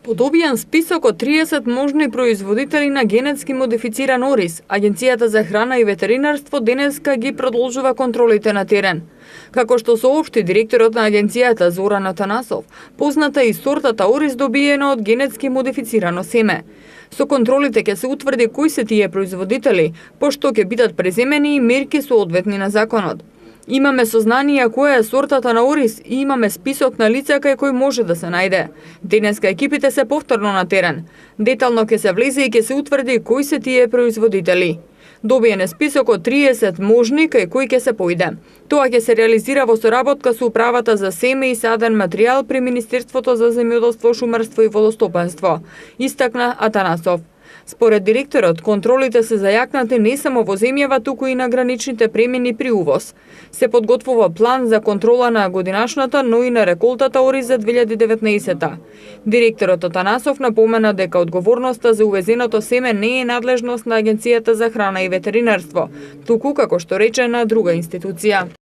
Подобиен список од 30 можни производители на генетски модифициран ориз, Агенцијата за храна и ветеринарство денеска ги продолжува контролите на терен. Како што соопшти директорот на агенцијата Зоран Атанасов, позната и сортата ориз добиена од генетски модифицирано семе. Со контролите ќе се утврди кои се тие производители, пошто ќе бидат преземени и мерки соодветни на законот. Имаме сознание која е сортата на ориз и имаме список на лица кај кој може да се најде. Денеска екипите се повторно на терен. Детално ќе се влезе и ќе се утврди кои се тие производители. Добиен е список од 30 можни кај кои ќе се појде. Тоа ќе се реализира во соработка со Управата за семе и саден материјал при Министерството за земјоделство, шумарство и водостопанство, истакна Атанасов. Според директорот, контролите се зајакнати не само во земјава, туку и на граничните премини при увоз. Се подготвува план за контрола на годинашната, но и на реколтата ориз за 2019-та. Директорот Атанасов напомена дека одговорноста за увезеното семе не е надлежност на Агенцијата за храна и ветеринарство, туку, како што рече, на друга институција.